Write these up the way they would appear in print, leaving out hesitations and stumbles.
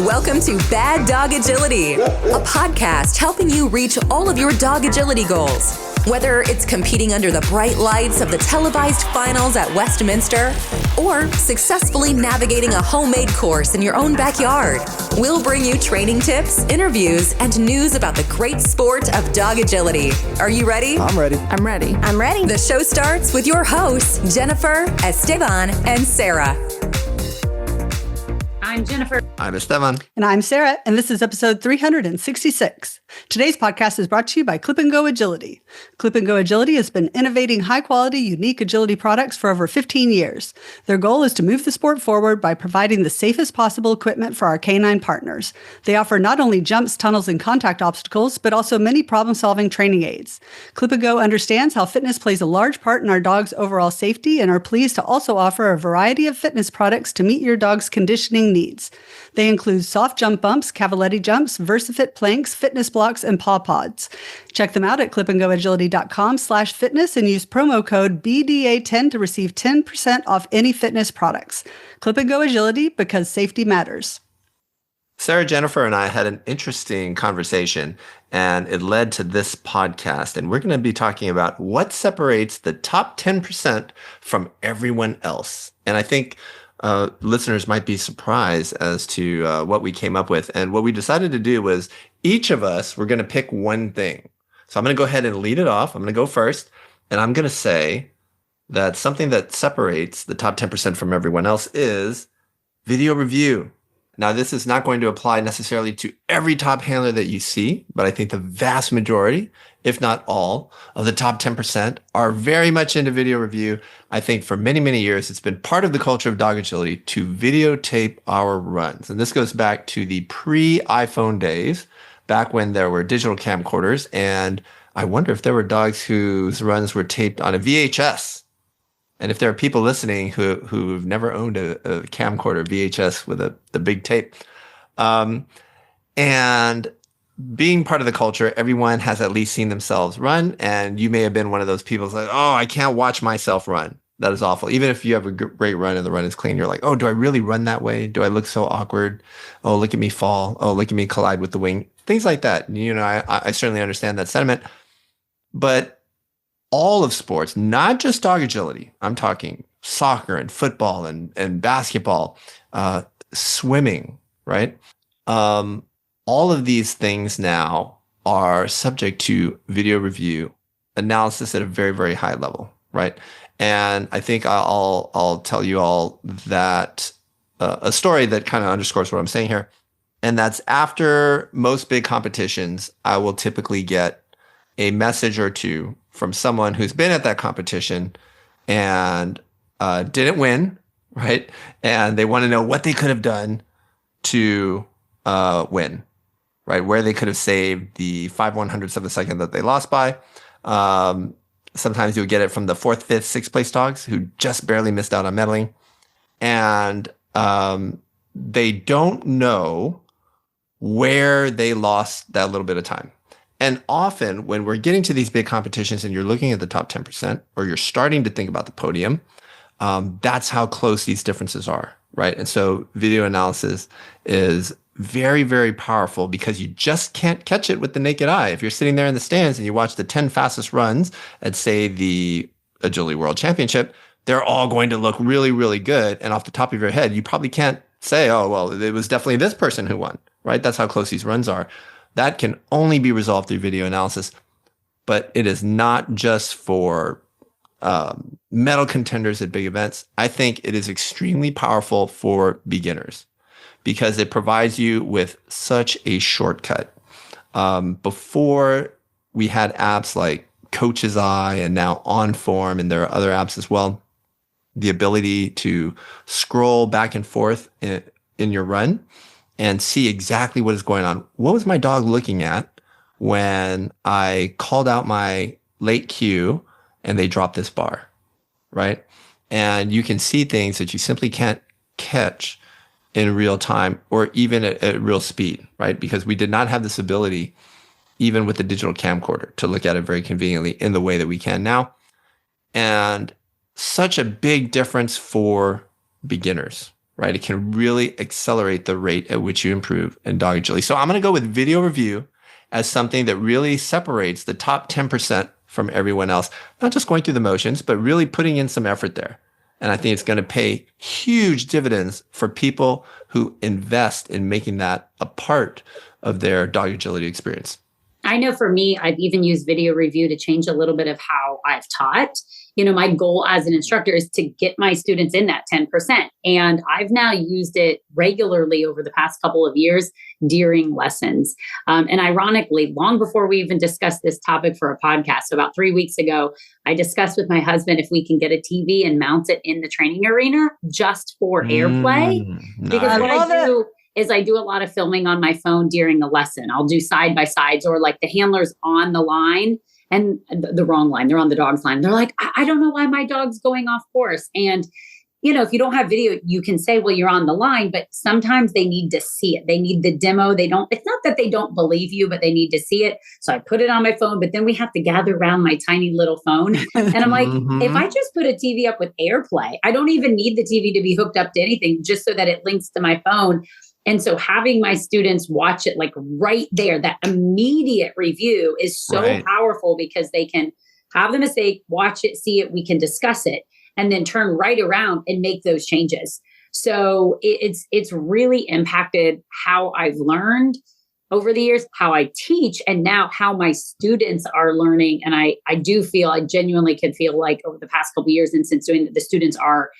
Welcome to Bad Dog Agility, a podcast helping you reach all of your dog agility goals. Whether it's competing under the bright lights of the televised finals at Westminster or successfully navigating a homemade course in your own backyard, we'll bring you training tips, interviews, and news about the great sport of dog agility. Are you ready? I'm ready. I'm ready. I'm ready. The show starts with your hosts, Jennifer, Esteban, and Sarah. I'm Jennifer. I'm Esteban. And I'm Sarah, and this is episode 366. Today's podcast is brought to you by Clip & Go Agility. Clip & Go Agility has been innovating high-quality, unique agility products for over 15 years. Their goal is to move the sport forward by providing the safest possible equipment for our canine partners. They offer not only jumps, tunnels, and contact obstacles, but also many problem-solving training aids. Clip & Go understands how fitness plays a large part in our dog's overall safety and are pleased to also offer a variety of fitness products to meet your dog's conditioning needs. They include soft jump bumps, cavaletti jumps, VersaFit planks, fitness blocks, and paw pods. Check them out at clipandgoagility.com/fitness and use promo code BDA10 to receive 10% off any fitness products. Clip & Go Agility, because safety matters. Sarah, Jennifer, and I had an interesting conversation, and it led to this podcast. And we're going to be talking about what separates the top 10% from everyone else. And I think listeners might be surprised as to what we came up with. And what we decided to do was each of us, we're going to pick one thing. So I'm going to go ahead and lead it off. I'm going to go first. And I'm going to say that something that separates the top 10% from everyone else is video review. Now, this is not going to apply necessarily to every top handler that you see, but I think the vast majority, if not all, of the top 10% are very much into video review. I think for many, many years, it's been part of the culture of dog agility to videotape our runs. And this goes back to the pre-iPhone days, back when there were digital camcorders. And I wonder if there were dogs whose runs were taped on a VHS. And if there are people listening who've never owned a camcorder VHS with the big tape, and being part of the culture, everyone has at least seen themselves run. And you may have been one of those people who's like, oh, I can't watch myself run. That is awful. Even if you have a great run and the run is clean, you're like, oh, do I really run that way? Do I look so awkward? Oh, look at me fall. Oh, look at me collide with the wing. Things like that. You know, I certainly understand that sentiment. But all of sports, not just dog agility. I'm talking soccer and football and basketball, swimming, right? All of these things now are subject to video review analysis at a very, very high level, right? And I think I'll tell you all that a story that kind of underscores what I'm saying here. And that's after most big competitions, I will typically get a message or two from someone who's been at that competition and didn't win, right? And they want to know what they could have done to win, right? Where they could have saved the 5/100ths of a second that they lost by. Sometimes you'll get it from the 4th, 5th, 6th place dogs who just barely missed out on medaling. And they don't know where they lost that little bit of time. And often when we're getting to these big competitions and you're looking at the top 10% or you're starting to think about the podium, that's how close these differences are, right? And so video analysis is very, very powerful because you just can't catch it with the naked eye. If you're sitting there in the stands and you watch the 10 fastest runs at, say, the Agility World Championship, they're all going to look really, really good. And off the top of your head, you probably can't say, oh, well, it was definitely this person who won, right? That's how close these runs are. That can only be resolved through video analysis, but it is not just for medal contenders at big events. I think it is extremely powerful for beginners because it provides you with such a shortcut. Before we had apps like Coach's Eye and now OnForm, and there are other apps as well, the ability to scroll back and forth in your run and see exactly what is going on. What was my dog looking at when I called out my late cue and they dropped this bar, right? And you can see things that you simply can't catch in real time or even at real speed, right? Because we did not have this ability, even with the digital camcorder, to look at it very conveniently in the way that we can now. And such a big difference for beginners, right? It can really accelerate the rate at which you improve in dog agility. So I'm going to go with video review as something that really separates the top 10% from everyone else, not just going through the motions, but really putting in some effort there. And I think it's going to pay huge dividends for people who invest in making that a part of their dog agility experience. I know for me, I've even used video review to change a little bit of how I've taught. My goal as an instructor is to get my students in that 10%. And I've now used it regularly over the past couple of years during lessons. And ironically, long before we even discussed this topic for a podcast, about 3 weeks ago, I discussed with my husband if we can get a TV and mount it in the training arena just for airplay. Because what I do is I do a lot of filming on my phone during a lesson. I'll do side by sides or like the handler's on the line and the wrong line. They're on the dog's line. They're like, I don't know why my dog's going off course. And, if you don't have video, you can say, well, you're on the line, but sometimes they need to see it. They need the demo. It's not that they don't believe you, but they need to see it. So I put it on my phone, but then we have to gather around my tiny little phone. And I'm like, if I just put a TV up with AirPlay, I don't even need the TV to be hooked up to anything, just so that it links to my phone. And so having my students watch it like right there, that immediate review is so powerful because they can have the mistake, watch it, see it, we can discuss it, and then turn right around and make those changes. So it's really impacted how I've learned over the years, how I teach, and now how my students are learning. And I genuinely can feel like over the past couple of years and since doing that, the students are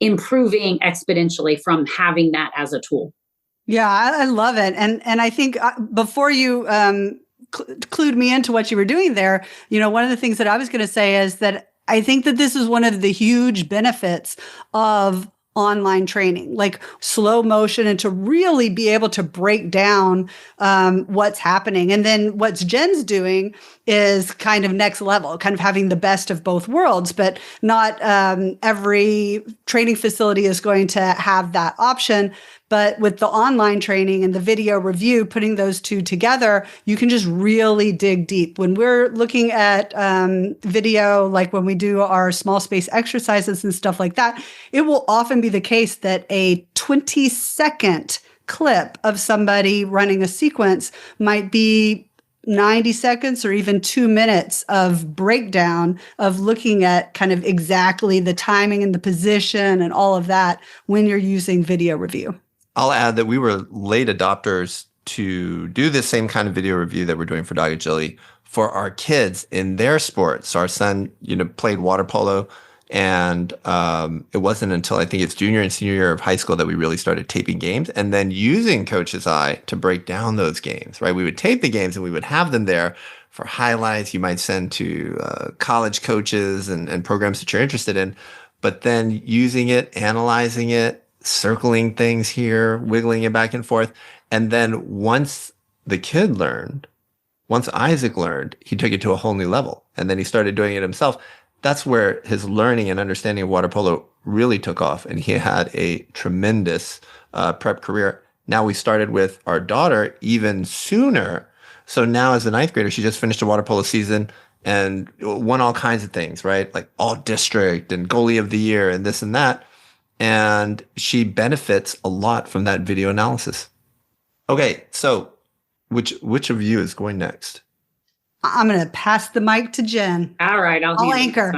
improving exponentially from having that as a tool. Yeah, I love it. And I think before you clued me into what you were doing there, one of the things that I was going to say is that I think that this is one of the huge benefits of online training, like slow motion, and to really be able to break down what's happening. And then what Jen's doing is kind of next level, kind of having the best of both worlds, but not every training facility is going to have that option. But with the online training and the video review, putting those two together, you can just really dig deep. When we're looking at video, like when we do our small space exercises and stuff like that, it will often be the case that a 20-second clip of somebody running a sequence might be 90 seconds or even 2 minutes of breakdown of looking at kind of exactly the timing and the position and all of that when you're using video review. I'll add that we were late adopters to do the same kind of video review that we're doing for dog agility for our kids in their sports. So our son, played water polo, and it wasn't until I think it's junior and senior year of high school that we really started taping games and then using Coach's Eye to break down those games, right? We would tape the games and we would have them there for highlights you might send to college coaches and programs that you're interested in, but then using it, analyzing it, circling things here, wiggling it back and forth. And then once Isaac learned, he took it to a whole new level. And then he started doing it himself. That's where his learning and understanding of water polo really took off. And he had a tremendous prep career. Now we started with our daughter even sooner. So now as a ninth grader, she just finished a water polo season and won all kinds of things, right? Like all district and goalie of the year and this and that. And she benefits a lot from that video analysis. Okay, so which of you is going next? I'm going to pass the mic to Jen. All right, I'll anchor.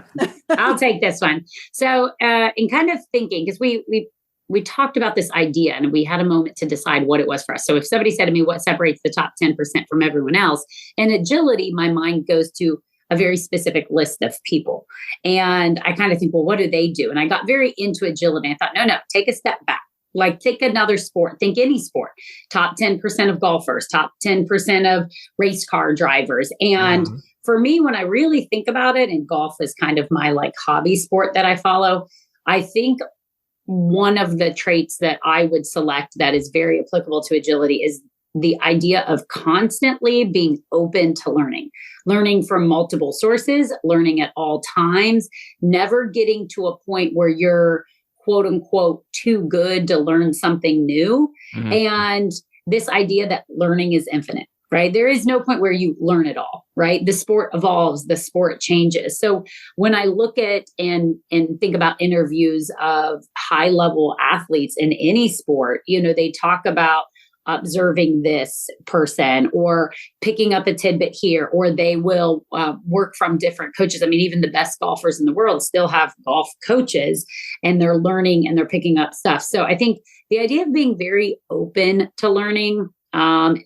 I'll take this one. So in kind of thinking, because we talked about this idea and we had a moment to decide what it was for us. So if somebody said to me, what separates the top 10% from everyone else? And agility, my mind goes to a very specific list of people. And I kind of think, well, what do they do? And I got very into agility. I thought, no, take a step back. Like take another sport, think any sport, top 10% of golfers, top 10% of race car drivers. And for me, when I really think about it, and golf is kind of my like hobby sport that I follow, I think one of the traits that I would select that is very applicable to agility is the idea of constantly being open to learning from multiple sources, learning at all times, never getting to a point where you're quote unquote too good to learn something new. And this idea that learning is infinite. right? There is no point where you learn it all, right? The sport evolves, the sport changes. So when I look at and think about interviews of high level athletes in any sport, they talk about observing this person or picking up a tidbit here, or they will work from different coaches. I mean, even the best golfers in the world still have golf coaches, and they're learning and they're picking up stuff. So I think the idea of being very open to learning,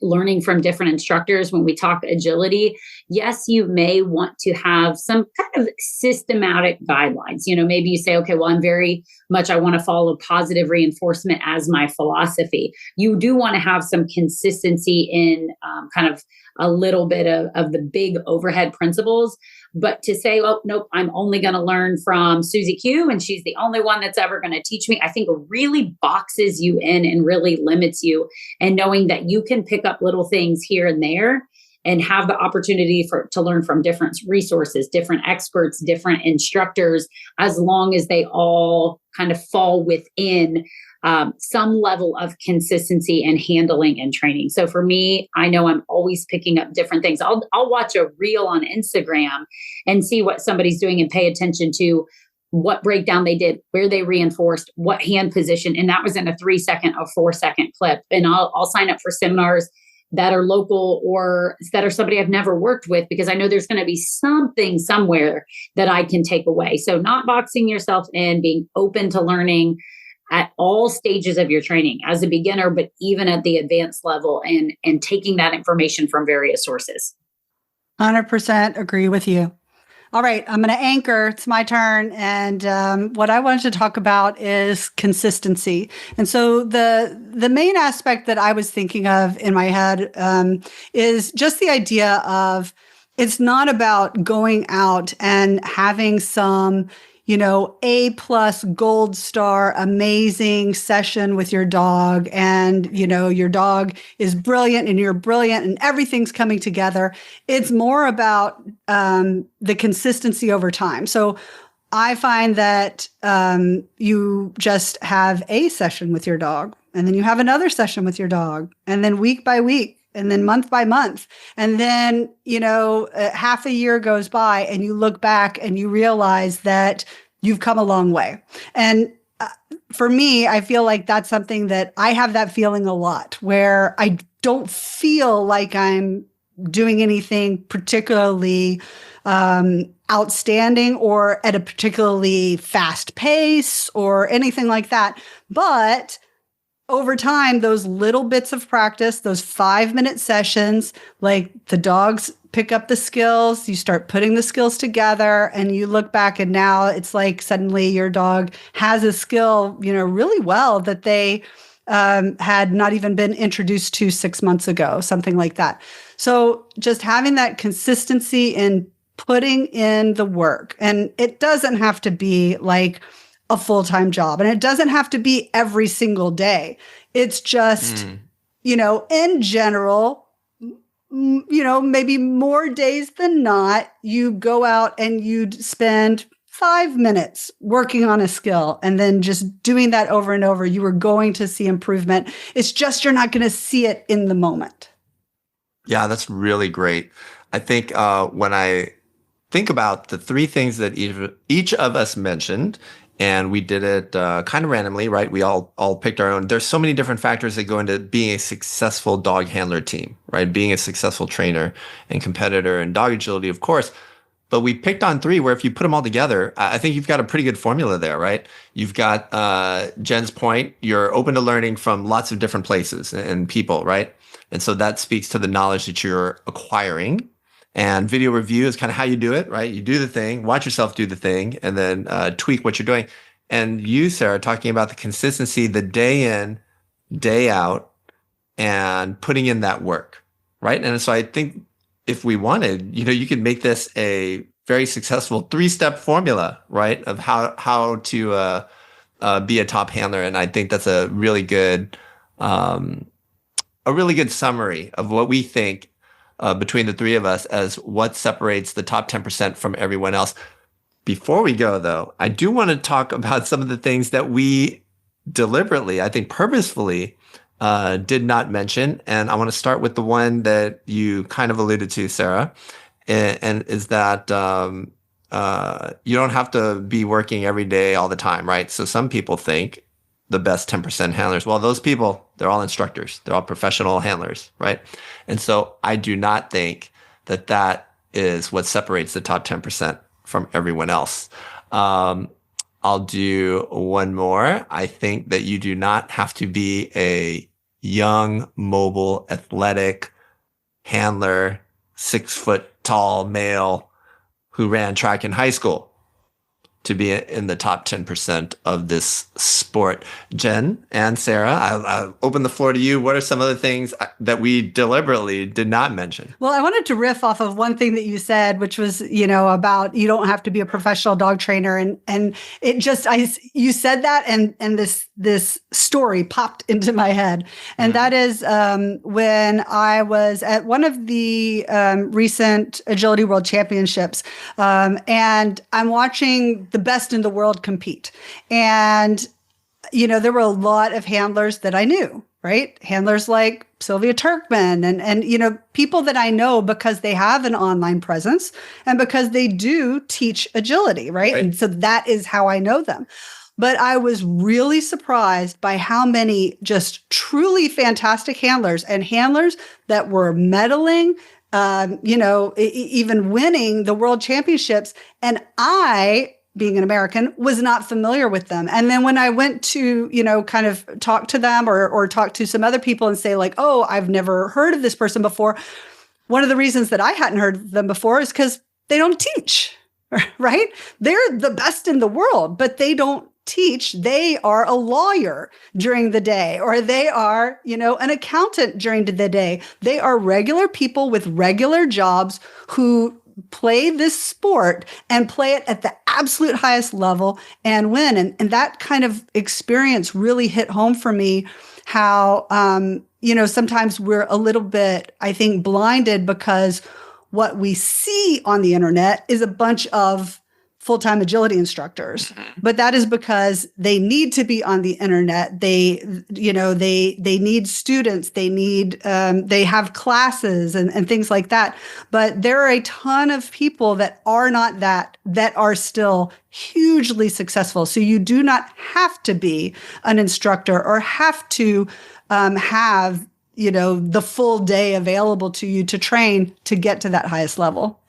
learning from different instructors. When we talk agility, yes, you may want to have some kind of systematic guidelines. Maybe you say, okay, well, I want to follow positive reinforcement as my philosophy. You do want to have some consistency in kind of a little bit of the big overhead principles. But to say, oh, nope, I'm only going to learn from Susie Q and she's the only one that's ever going to teach me, I think really boxes you in and really limits you. And knowing that you can pick up little things here and there and have the opportunity to learn from different resources, different experts, different instructors, as long as they all kind of fall within some level of consistency and handling and training. So for me, I know I'm always picking up different things. I'll watch a reel on Instagram and see what somebody's doing and pay attention to what breakdown they did, where they reinforced, what hand position. And that was in a 3-second or 4-second clip. And I'll sign up for seminars that are local or that are somebody I've never worked with, because I know there's going to be something somewhere that I can take away. So not boxing yourself in, being open to learning at all stages of your training as a beginner, but even at the advanced level, and taking that information from various sources. 100% agree with you. All right, I'm going to anchor. It's my turn. And what I wanted to talk about is consistency. And so the main aspect that I was thinking of in my head is just the idea of, it's not about going out and having some A+ gold star, amazing session with your dog. And, your dog is brilliant and you're brilliant and everything's coming together. It's more about the consistency over time. So I find that you just have a session with your dog, and then you have another session with your dog, and then week by week, and then month by month. And then, half a year goes by and you look back and you realize that you've come a long way. And for me, I feel like that's something that I have that feeling a lot, where I don't feel like I'm doing anything particularly outstanding or at a particularly fast pace or anything like that. But over time, those little bits of practice, those 5-minute sessions, like the dogs pick up the skills, you start putting the skills together, and you look back and now it's like suddenly your dog has a skill, really well that they had not even been introduced to 6 months ago, something like that. So just having that consistency in putting in the work, and it doesn't have to be like a full-time job, and it doesn't have to be every single day. It's just, in general, maybe more days than not, you go out and you spend 5 minutes working on a skill, and then just doing that over and over, you are going to see improvement. It's just, you're not going to see it in the moment. Yeah, that's really great. I think when I think about the 3 things that each of us mentioned, and we did it kind of randomly, right? We all picked our own. There's so many different factors that go into being a successful dog handler team, right? Being a successful trainer and competitor, and dog agility, of course. But we picked on 3 where if you put them all together, I think you've got a pretty good formula there, right? You've got Jen's point. You're open to learning from lots of different places and people, right? And so that speaks to the knowledge that you're acquiring. And video review is kind of how you do it, right? You do the thing, watch yourself do the thing, and then tweak what you're doing. And you, Sarah, talking about the consistency, the day in, day out, and putting in that work, right? And so I think if we wanted, you could make this a very successful 3-step formula, right? Of how to be a top handler. And I think that's a really good summary of what we think between the 3 of us as what separates the top 10% from everyone else. Before we go, though, I do want to talk about some of the things that we deliberately, I think purposefully, did not mention, and I want to start with the one that you kind of alluded to, Sarah, and is that you don't have to be working every day all the time, right? So some people think the best 10% handlers, well, those people, they're all instructors, they're all professional handlers, right? And so I do not think that that is what separates the top 10% from everyone else. I'll do one more. I think that you do not have to be a young, mobile, athletic handler, 6 foot tall male who ran track in high school to be in the top 10% of this sport. Jen and Sarah, I'll open the floor to you. What are some other things that we deliberately did not mention? Well, I wanted to riff off of one thing that you said, which was, about you don't have to be a professional dog trainer. And it just, you said that and this story popped into my head. And that is when I was at one of the recent Agility World Championships, and I'm watching the best in the world compete. And, there were a lot of handlers that I knew, right? Handlers like Sylvia Turkman and people that I know because they have an online presence and because they do teach agility, right? And so that is how I know them. But I was really surprised by how many just truly fantastic handlers and handlers that were medaling, even winning the world championships. And I, being an American, was not familiar with them. And then when I went to, kind of talk to them or talk to some other people and say like, oh, I've never heard of this person before. One of the reasons that I hadn't heard of them before is because they don't teach, right? They're the best in the world, but they don't teach. They are a lawyer during the day, or they are, an accountant during the day. They are regular people with regular jobs who play this sport and play it at the absolute highest level and win. And that kind of experience really hit home for me how, sometimes we're a little bit, I think, blinded because what we see on the internet is a bunch of full-time agility instructors, but that is because they need to be on the internet. They need students. They have classes and things like that. But there are a ton of people that are not that are still hugely successful. So you do not have to be an instructor or have to have, the full day available to you to train to get to that highest level.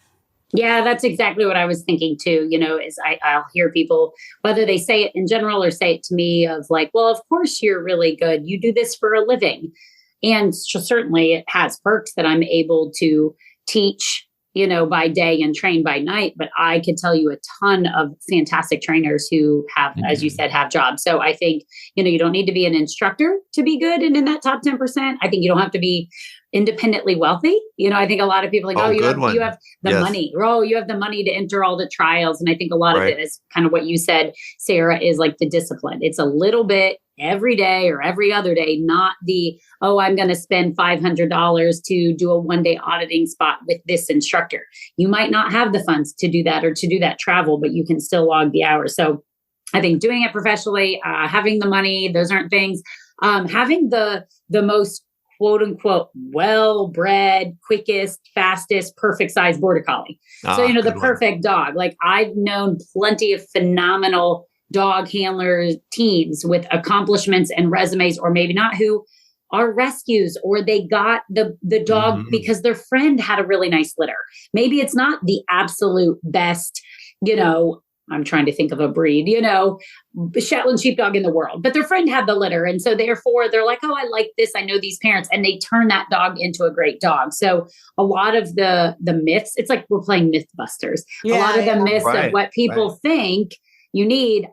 Yeah, that's exactly what I was thinking too, is I'll hear people, whether they say it in general or say it to me of like, well, of course you're really good. You do this for a living. And certainly it has perks that I'm able to teach, by day and train by night. But I could tell you a ton of fantastic trainers who have, as you said, have jobs. So I think, you don't need to be an instructor to be good and in that top 10%. I think you don't have to be independently wealthy. I think a lot of people are like, you have the money. Oh, you have the money to enter all the trials. And I think a lot of it is kind of what you said, Sarah, is like the discipline. It's a little bit every day or every other day, not the, I'm going to spend $500 to do a one-day auditing spot with this instructor. You might not have the funds to do that or to do that travel, but you can still log the hours. So I think doing it professionally, having the money, those aren't things. Having the most quote unquote, well-bred, quickest, fastest, perfect size border collie. So, the perfect dog. Like I've known plenty of phenomenal dog handler teams with accomplishments and resumes, or maybe not, who are rescues, or they got the dog because their friend had a really nice litter. Maybe it's not the absolute best, I'm trying to think of a breed, Shetland sheepdog in the world, but their friend had the litter. And so therefore they're like, oh, I like this. I know these parents, and they turn that dog into a great dog. So a lot of the myths, it's like we're playing Mythbusters. A lot of the myths of what people think you need,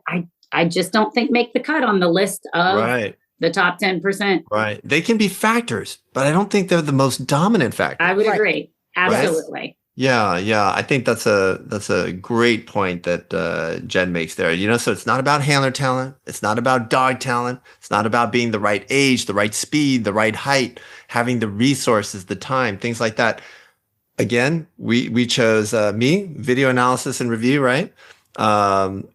I just don't think make the cut on the list of the top 10%. Right. They can be factors, but I don't think they're the most dominant factor. I would agree. Absolutely. Right? Yeah. I think that's a great point that Jen makes there. So it's not about handler talent. It's not about dog talent. It's not about being the right age, the right speed, the right height, having the resources, the time, things like that. Again, we chose me, video analysis and review, right?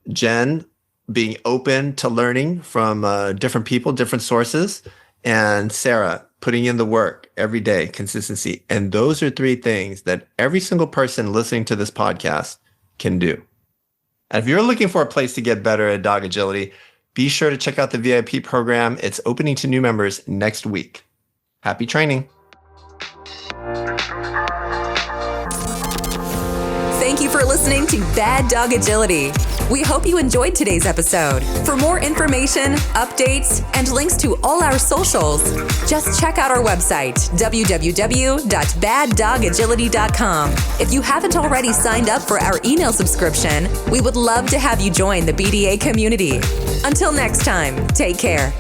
Jen, being open to learning from different people, different sources, and Sarah, putting in the work every day, consistency. And those are 3 things that every single person listening to this podcast can do. And if you're looking for a place to get better at dog agility, be sure to check out the VIP program. It's opening to new members next week. Happy training. Thank you for listening to Bad Dog Agility. We hope you enjoyed today's episode. For more information, updates, and links to all our socials, just check out our website, www.baddogagility.com. If you haven't already signed up for our email subscription, we would love to have you join the BDA community. Until next time, take care.